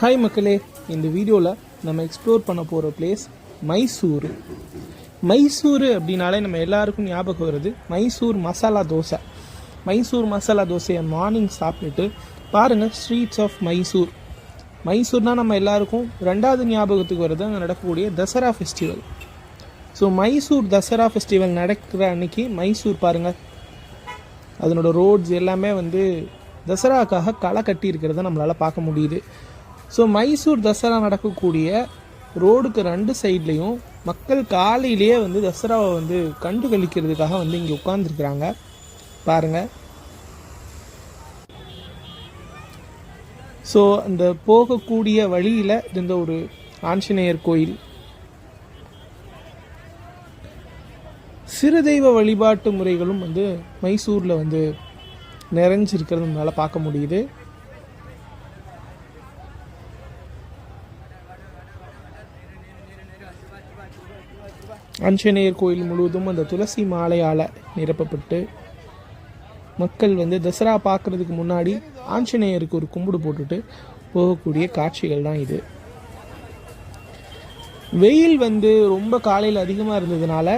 Hi மக்களே, இந்த வீடியோவில் நம்ம எக்ஸ்ப்ளோர் பண்ண போகிற பிளேஸ் மைசூர். மைசூர் அப்படின்னாலே நம்ம எல்லாருக்கும் ஞாபகம் வருது மைசூர் மசாலா தோசை. மைசூர் மசாலா தோசையை மார்னிங் சாப்பிட்டுட்டு பாருங்கள் ஸ்ட்ரீட்ஸ் ஆஃப் மைசூர். மைசூர்னால் நம்ம எல்லாருக்கும் ரெண்டாவது ஞாபகத்துக்கு வருது அங்கே நடக்கக்கூடிய Dasara festival. So Mysore Dasara festival நடக்கிற அன்னைக்கு மைசூர் பாருங்கள், அதனோட ரோட்ஸ் எல்லாமே தசராக்காக களை கட்டி இருக்கிறத நம்மளால் பார்க்க முடியுது. ஸோ மைசூர் தசரா நடக்கக்கூடிய ரோடுக்கு ரெண்டு சைட்லேயும் மக்கள் காலையிலேயே தசராவை கண்டு கழிக்கிறதுக்காக இங்கே உட்கார்ந்துருக்குறாங்க பாருங்கள். ஸோ அந்த போகக்கூடிய வழியில் இருந்த ஒரு ஆஞ்சநேயர் கோயில், சிறு தெய்வ வழிபாட்டு முறைகளும் மைசூரில் நிறைஞ்சிருக்கிறது நம்மளால் பார்க்க முடியுது. ஆஞ்சநேயர் கோயில் முழுவதும் அந்த துளசி மாலையால் நிரப்பப்பட்டு மக்கள் தசரா பார்க்குறதுக்கு முன்னாடி ஆஞ்சநேயருக்கு ஒரு கும்பிடு போட்டுட்டு போகக்கூடிய காட்சிகள் தான் இது. வெயில் ரொம்ப காலையில் அதிகமாக இருந்ததுனால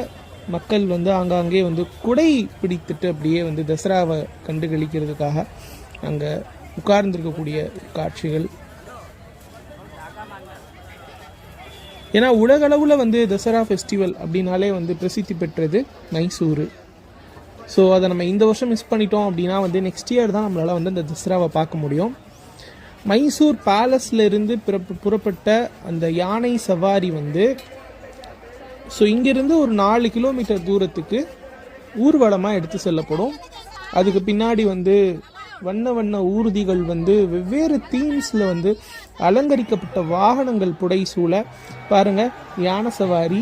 மக்கள் ஆங்காங்கே குடை பிடித்துட்டு அப்படியே தசராவை கண்டு கழிக்கிறதுக்காக அங்கே உட்கார்ந்துருக்கக்கூடிய காட்சிகள். ஏன்னா உலகளவில் தசரா ஃபெஸ்டிவல் அப்படின்னாலே பிரசித்தி பெற்றது மைசூர். ஸோ அதை நம்ம இந்த வருஷம் மிஸ் பண்ணிட்டோம் அப்படின்னா நெக்ஸ்ட் இயர் தான் நம்மளால் அந்த தசராவை பார்க்க முடியும். மைசூர் பேலஸில் இருந்து புறப்பட்ட அந்த யானை சவாரி ஸோ இங்கேருந்து ஒரு 4 கிலோமீட்டர் தூரத்துக்கு ஊர்வலமாக எடுத்து செல்லப்படும். அதுக்கு பின்னாடி வண்ண வண்ண ஊர்திகள் வெவ்வேறு தீம்ஸில் அலங்கரிக்கப்பட்ட வாகனங்கள் புடை சூழ பாருங்கள் யானை சவாரி.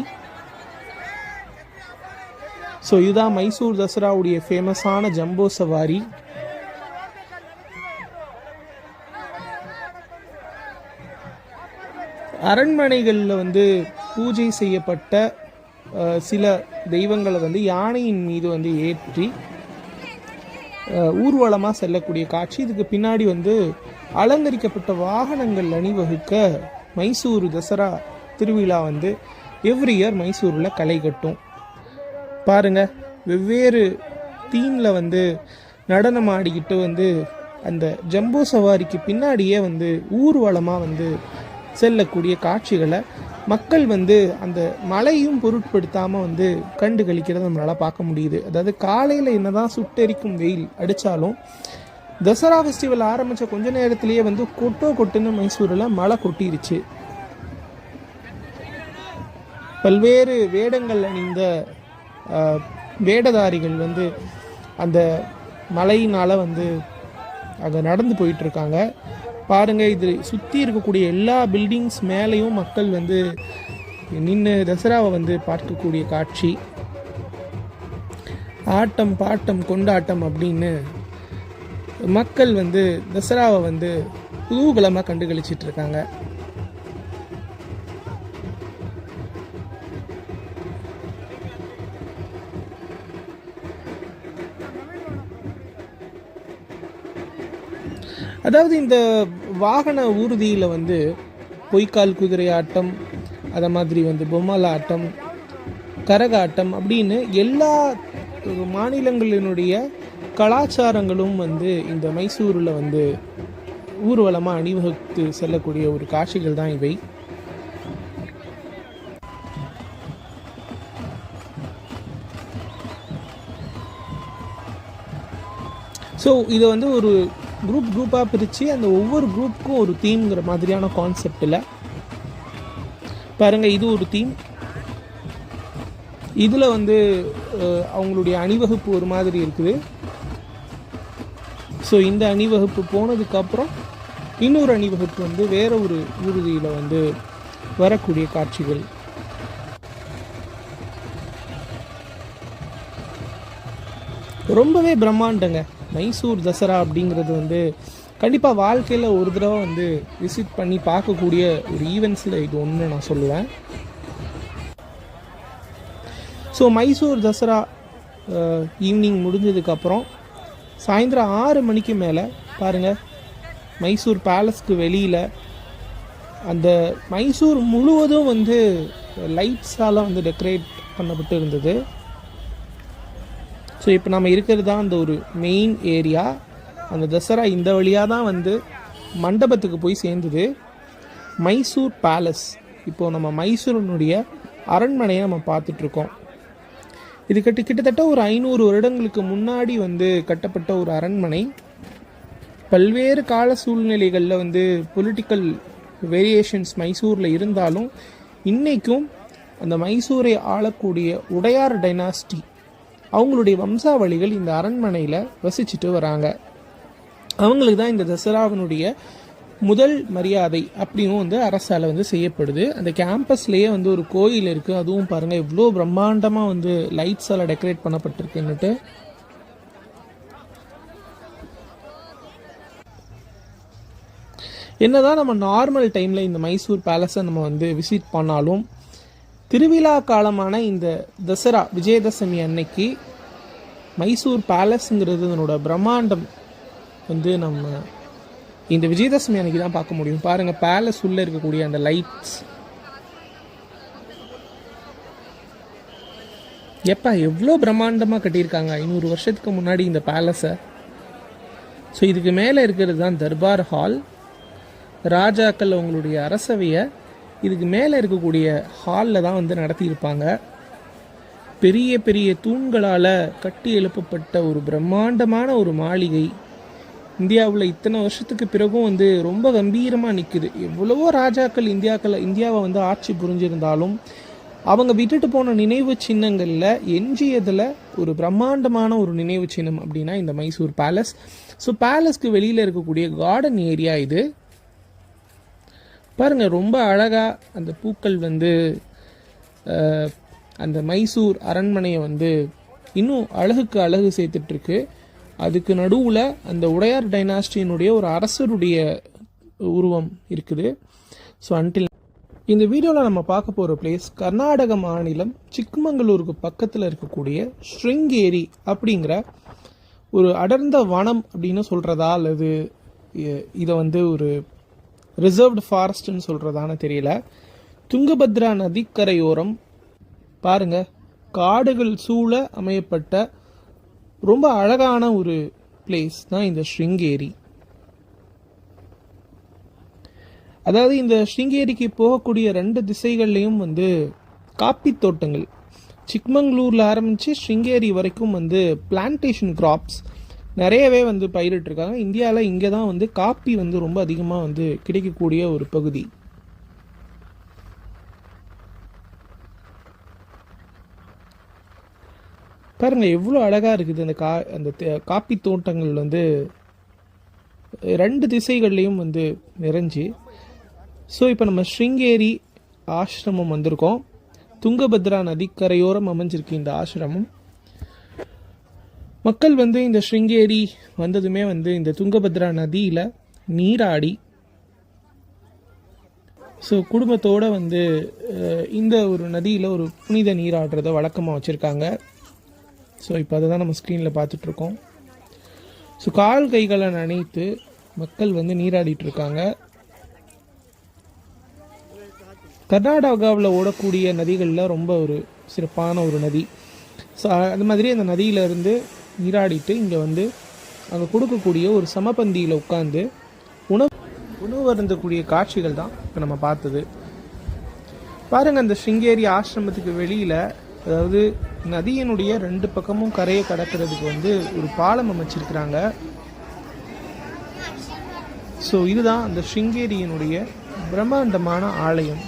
ஸோ இதுதான் மைசூர் தசராவுடைய ஃபேமஸான ஜம்போ சவாரி. அரண்மனைகளில் பூஜை செய்யப்பட்ட சில தெய்வங்களை யானையின் மீது ஏற்றி ஊர்வலமாக செல்லக்கூடிய காட்சி. இதுக்கு பின்னாடி அலங்கரிக்கப்பட்ட வாகனங்கள் அணிவகுக்க மைசூர் தசரா திருவிழா எவ்ரி இயர் மைசூரில் களை கட்டும் பாருங்கள். வெவ்வேறு தீமில் நடனம் ஆடிக்கிட்டு அந்த ஜம்போ சவாரிக்கு பின்னாடியே ஊர்வலமாக செல்லக்கூடிய காட்சிகளை மக்கள் அந்த மழையும் பொருட்படுத்தாமல் கண்டு கழிக்கிறத நம்மளால் பார்க்க முடியுது. அதாவது காலையில் என்னதான் சுட்டெரிக்கும் வெயில் அடித்தாலும் தசரா ஃபெஸ்டிவல் ஆரம்பித்த கொஞ்ச நேரத்திலேயே கொட்டுன்னு மைசூரில் மழை கொட்டிருச்சு. பல்வேறு வேடங்கள் அணிந்த வேடதாரிகள் அந்த மழையினால் அங்கே நடந்து போயிட்டுருக்காங்க பாருங்கள். இது சுற்றி இருக்கக்கூடிய எல்லா பில்டிங்ஸ் மேலேயும் மக்கள் நின்று தசராவை பார்க்கக்கூடிய காட்சி. ஆட்டம் பாட்டம் கொண்டாட்டம் அப்படின்னு மக்கள் தசராவை குதூகலமாக கண்டுகளிச்சிட்டு இருக்காங்க. அதாவது இந்த வாகன ஊர்தியில் பொய்க்கால் குதிரை ஆட்டம், அதை மாதிரி பொம்மல ஆட்டம், கரகாட்டம் அப்படின்னு எல்லா மாநிலங்களினுடைய கலாச்சாரங்களும் இந்த மைசூரில் ஊர்வலமாக அணிவகுத்து செல்லக்கூடிய ஒரு காட்சிகள் தான் இவை. ஸோ இதை ஒரு குரூப்பாக பிரித்து அந்த ஒவ்வொரு குரூப்புக்கும் ஒரு தீம்ங்கிற மாதிரியான கான்செப்டில் பாருங்கள். இது ஒரு தீம். இதில் அவங்களுடைய அணிவகுப்பு ஒரு மாதிரி இருக்குது. ஸோ இந்த அணிவகுப்பு போனதுக்கப்புறம் இன்னொரு அணிவகுப்பு வேற ஒரு ஊர்தியில் வரக்கூடிய காட்சிகள். ரொம்பவே பிரம்மாண்டங்க மைசூர் தசரா அப்படிங்கிறது கண்டிப்பாக வாழ்க்கையில் ஒரு தடவை விசிட் பண்ணி பார்க்கக்கூடிய ஒரு ஈவெண்ட்ஸில் இது ஒன்று நான் சொல்லுவேன். ஸோ மைசூர் தசரா ஈவினிங் முடிஞ்சதுக்கப்புறம் சாயந்தரம் 6 மணிக்கு மேலே பாருங்கள் மைசூர் பேலஸ்க்கு வெளியில் அந்த மைசூர் முழுவதும் வந்து லைட்ஸால் வந்து டெக்கரேட் பண்ணப்பட்டு இருந்தது. ஸோ இப்போ நம்ம இருக்கிறது தான் அந்த ஒரு மெயின் ஏரியா. அந்த தசரா இந்த வழியாக தான் வந்து மண்டபத்துக்கு போய் சேர்ந்தது. மைசூர் பேலஸ், இப்போது நம்ம மைசூரினுடைய அரண்மனையை நம்ம பார்த்துட்ருக்கோம். இது கிட்டத்தட்ட ஒரு 500 வருடங்களுக்கு முன்னாடி வந்து கட்டப்பட்ட ஒரு அரண்மனை. பல்வேறு கால சூழ்நிலைகளில் வந்து பொலிட்டிக்கல் வேரியேஷன்ஸ் மைசூரில் இருந்தாலும் இன்றைக்கும் அந்த மைசூரை ஆளக்கூடிய உடையார் டைனாஸ்டி அவங்களுடைய வம்சாவளிகள் இந்த அரண்மனையில் வசிச்சுட்டு வராங்க. அவங்களுக்கு தான் இந்த தசராவினுடைய முதல் மரியாதை அப்படியும் வந்து அரசால் வந்து செய்யப்படுது. அந்த கேம்பஸ்லேயே வந்து ஒரு கோயில் இருக்குது. அதுவும் பாருங்கள் எவ்வளோ பிரம்மாண்டமாக வந்து லைட்ஸால் டெக்கரேட் பண்ணப்பட்டிருக்குன்னுட்டு. என்னதான் நம்ம நார்மல் டைமில் இந்த மைசூர் பேலஸை நம்ம வந்து விசிட் பண்ணாலும் திருவிழா காலமான இந்த தசரா விஜயதசமி அன்னைக்கு மைசூர் பேலஸுங்கிறது அதனோட பிரம்மாண்டம் வந்து நம்ம இந்த விஜயதசமி அன்னைக்கு தான் பார்க்க முடியும். பாருங்கள், பேலஸ் உள்ளே இருக்கக்கூடிய அந்த லைட்ஸ் எவ்வளோ பிரம்மாண்டமாக கட்டியிருக்காங்க 500 வருஷத்துக்கு முன்னாடி இந்த பேலஸை. ஸோ இதுக்கு மேலே இருக்கிறது தான் தர்பார் ஹால். ராஜாக்கள் அவங்களுடைய அரசவையை இதுக்கு மேலே இருக்கக்கூடிய ஹாலில் தான் வந்து நடத்தியிருப்பாங்க. பெரிய பெரிய தூண்களால் கட்டி எழுப்பப்பட்ட ஒரு பிரம்மாண்டமான ஒரு மாளிகை இந்தியாவில் இத்தனை வருஷத்துக்கு பிறகும் வந்து ரொம்ப கம்பீரமாக நிற்குது. எவ்வளவோ ராஜாக்கள் இந்தியாவை வந்து ஆட்சி புரிஞ்சிருந்தாலும் அவங்க விட்டுட்டு போன நினைவு சின்னங்களில் எஞ்சியதில் ஒரு பிரம்மாண்டமான ஒரு நினைவு சின்னம் அப்படின்னா இந்த மைசூர் பேலஸ். ஸோ பேலஸ்க்கு வெளியில் இருக்கக்கூடிய கார்டன் ஏரியா இது. பாருங்கள், ரொம்ப அழகாக அந்த பூக்கள் வந்து அந்த மைசூர் அரண்மனையை வந்து இன்னும் அழகுக்கு அழகு சேர்த்துட்ருக்கு. அதுக்கு நடுவில் அந்த உடையார் டைனாஸ்டியினுடைய ஒரு அரசருடைய உருவம் இருக்குது. ஸோ அன்டில் இந்த வீடியோவில் நம்ம பார்க்க போகிற பிளேஸ் கர்நாடக மாநிலம் சிக்மங்களூருக்கு பக்கத்தில் இருக்கக்கூடிய ஸ்ருங்கேரி அப்படிங்கிற ஒரு அடர்ந்த வனம் அப்படின்னு சொல்கிறதா அல்லது இதை வந்து ஒரு ரிசர்வ்டு ஃபாரஸ்ட்னு சொல்கிறதான்னு தெரியல. துங்கபத்ரா நதிக்கரையோரம் பாருங்கள், காடுகள் சூழ அமையப்பட்ட ரொம்ப அழகான ஒரு பிளேஸ் தான் இந்த ஸ்ருங்கேரி. அதாவது இந்த ஸ்ருங்கேரிக்கு போகக்கூடிய 2 திசைகள்லையும் வந்து காப்பி தோட்டங்கள். சிக்மங்களூரில் ஆரம்பித்து ஸ்ருங்கேரி வரைக்கும் வந்து பிளான்டேஷன் கிராப்ஸ் நிறையவே வந்து பயிரிட்டிருக்காங்க. இந்தியாவில் இங்கே தான் வந்து காப்பி வந்து ரொம்ப அதிகமாக வந்து கிடைக்கக்கூடிய ஒரு பகுதி. பாருங்கள், எவ்வளோ அழகாக இருக்குது அந்த காப்பி தோட்டங்கள் வந்து 2 திசைகள்லேயும் வந்து நிறைஞ்சு. ஸோ இப்போ நம்ம ஸ்ருங்கேரி ஆசிரமம் வந்திருக்கோம். துங்கபத்ரா நதிக்கரையோரம் அமைஞ்சிருக்கு இந்த ஆசிரமம். மக்கள் வந்து இந்த ஸ்ருங்கேரி வந்ததுமே வந்து இந்த துங்கபத்ரா நதியில் நீராடி ஸோ குடும்பத்தோடு வந்து இந்த ஒரு நதியில் ஒரு புனித நீராடுறதை வழக்கமாக வச்சுருக்காங்க. ஸோ இப்போ அதை தான் நம்ம ஸ்க்ரீனில் பார்த்துட்ருக்கோம். ஸோ கால் கைகளை நனைத்து மக்கள் வந்து நீராடிட்டுருக்காங்க. கர்நாடகாவில் ஓடக்கூடிய நதிகளில் ரொம்ப ஒரு சிறப்பான ஒரு நதி. ஸோ அது மாதிரி அந்த நதியிலேருந்து நீராடிட்டு இங்கே வந்து அங்கே கொடுக்கக்கூடிய ஒரு சமபந்தியில் உட்காந்து உணவு அருந்தக்கூடிய காட்சிகள் தான் இப்போ நம்ம பார்த்தது. பாருங்கள், அந்த ஸ்ருங்கேரி ஆசிரமத்துக்கு வெளியில், அதாவது நதியினுடைய 2 பக்கமும் கரையை கடக்கிறதுக்கு வந்து ஒரு பாலம் அமைச்சிருக்கிறாங்க. ஸோ இதுதான் அந்த ஸ்ருங்கேரியினுடைய பிரம்மாண்டமான ஆலயம்.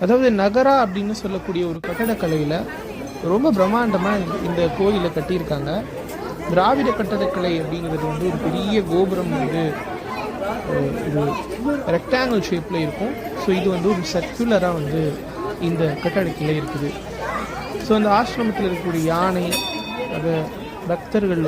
அதாவது நகரா அப்படின்னு சொல்லக்கூடிய ஒரு கட்டடக்கலையில் ரொம்ப பிரம்மாண்டமாக இந்த கோயிலை கட்டியிருக்காங்க. திராவிட கட்டடக்கலை அப்படிங்கிறது வந்து ஒரு பெரிய கோபுரம் வந்து ஒரு ரெக்டாங்கிள் ஷேப்பில் இருக்கும். ஸோ இது வந்து ஒரு சர்க்குலராக வந்து இந்த கட்டடக்கலை இருக்குது. ஸோ அந்த ஆசிரமத்தில் இருக்கக்கூடிய யானை, அதை பக்தர்கள்